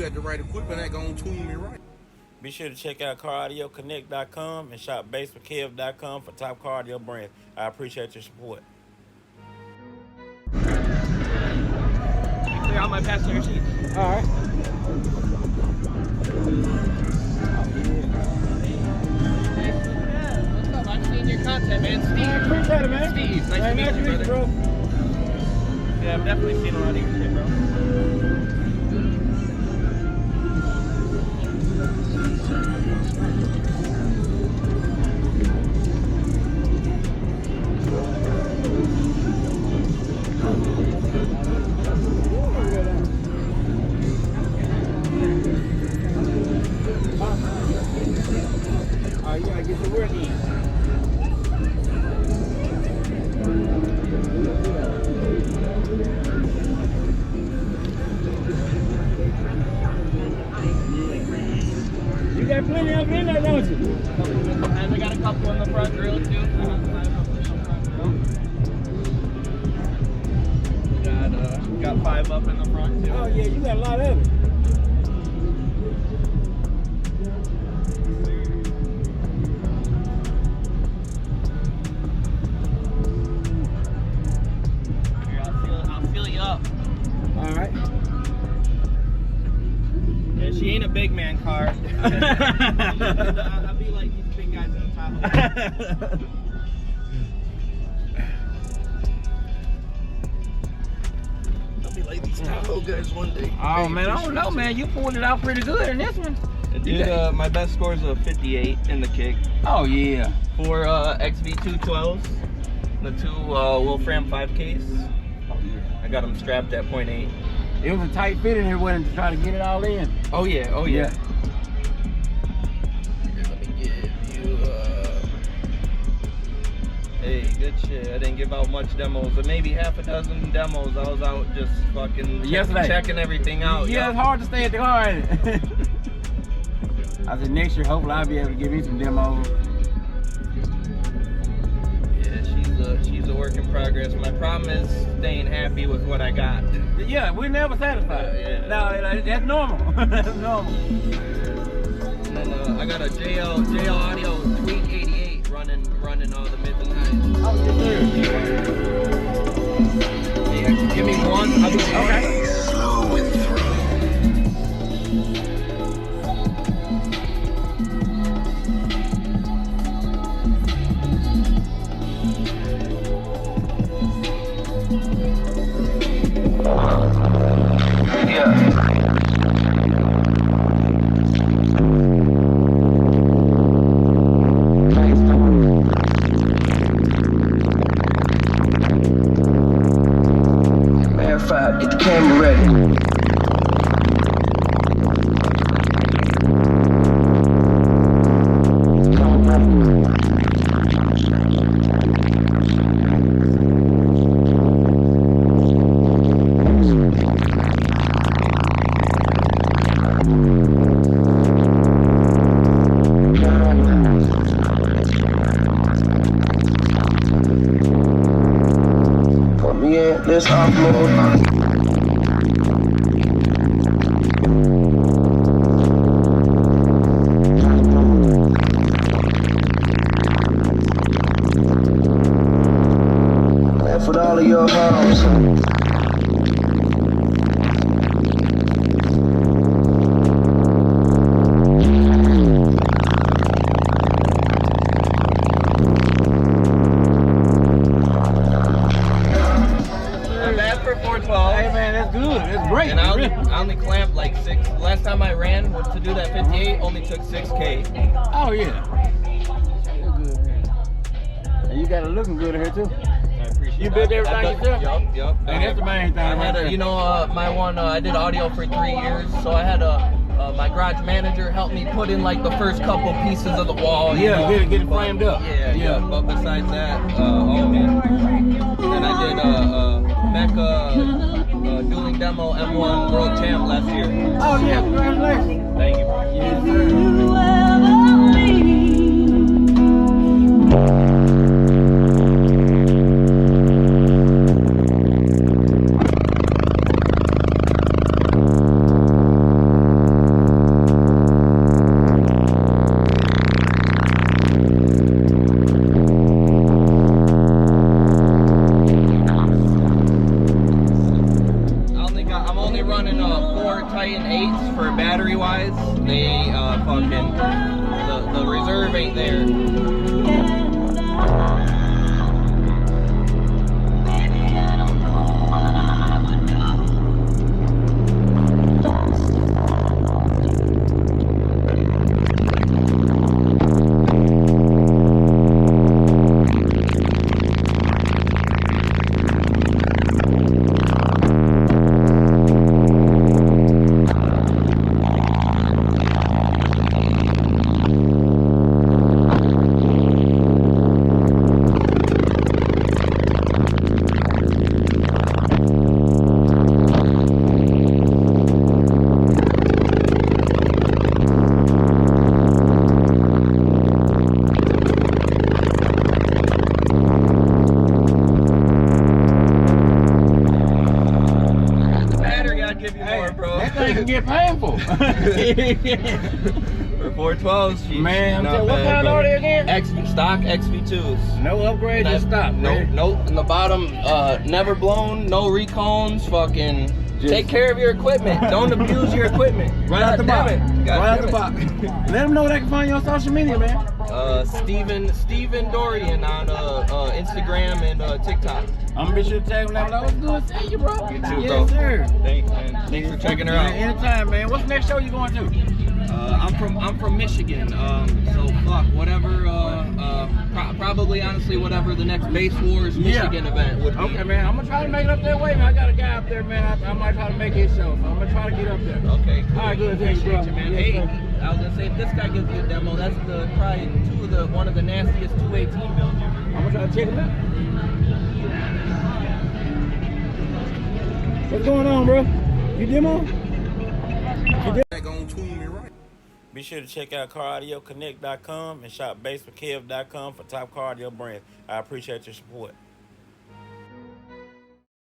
got the right equipment, that gonna tune me right. Be sure to check out caraudioConnect.com and shop BASSWITHKEV.com for top car audio brands. I appreciate your support. Clear out my passenger seat. All right. What's up? I've seen your content, man. Steve. I appreciate it, man. Steve, nice to meet you, brother. Yeah, I've definitely seen a lot of your shit, bro. Oh, you gotta get the work in. You got plenty of it in there, don't you? And we got a couple in the front grill, too. Got 5 up in the front, too. Oh, yeah, you got a lot of it. Alright. Yeah, she ain't a big man car. I'll be like these big guys in the Tahoe. I'll be like these Tahoe guys one day. Oh, man, I don't know, man. You pulled it out pretty good in this one. Dude, my best score is a 58 in the kick. Oh, yeah. 4 XV212s, the 2 Wolfram 5Ks. I got them strapped at 0.8. It was a tight fit in here, wasn't it, to try to get it all in? Oh yeah, oh yeah. Here, let me give you hey, good shit. I didn't give out much demos, but maybe half a dozen demos. I was out just fucking checking everything out. Yeah, it's hard to stay at the car, ain't it? I said next year, hopefully I'll be able to give you some demos. She's a work in progress. My problem is staying happy with what I got. Yeah, we're never satisfied. Yeah. No, that's normal. That's normal. And then I got a JL Audio Tweak 88 running all the mids and highs. Oh, Yeah, give me one. I'll be okay. Slow and through. Get the camera ready. Put me in this offload. For all of your hoes. I'm bad for 412. Hey man, that's good. That's great. And I only clamped like 6. Last time I ran to do that 58 only took 6K. Oh yeah. You're good, man. And you got it looking good in here too. You built everything yourself? Yup. And that's the main thing. I had a, my one, I did audio for 3 years, so I had my garage manager help me put in like the first couple pieces of the wall. Yeah, get it framed up. Yeah. But besides that, oh man. And I did Mecca dueling demo M1 World Champ last year. Oh yeah, congratulations. Thank you, bro. Yes, sir. Titan 8s for battery wise. They fucking the reserve ain't there. Get painful. For 412s, she's man, what kind are they again? Stock XV2s. No upgrade, just stop. Nope. In the bottom, never blown, no recones. Fucking take care of your equipment. Don't abuse your equipment. Right out the box. Right out the box. Let them know they can find you on social media, man. Steven Dorian on Instagram and TikTok. I'm gonna be sure to tag him. That was good seeing you, bro. You too, yes, bro. Sir. Thanks, man. Thanks for checking her out. Anytime, man. What's the next show you going to? I'm from Michigan. So fuck whatever. Probably honestly whatever the next Base Wars Michigan event would be. Okay, man. I'm gonna try to make it up there. Wait, man. I got a guy up there, man. I might try to make his show. So I'm gonna try to get up there. Okay. Cool. All right, good. Thanks, bro. You, man. Hey, I was gonna say if this guy gives you a demo, that's probably one of the nastiest 218 builds ever. I'm gonna try to check it out. What's going on, bro? You demo? Gonna tune me right. Be sure to check out CarAudioConnect.com and shop BASSWITHKEV.com for top car audio brands. I appreciate your support.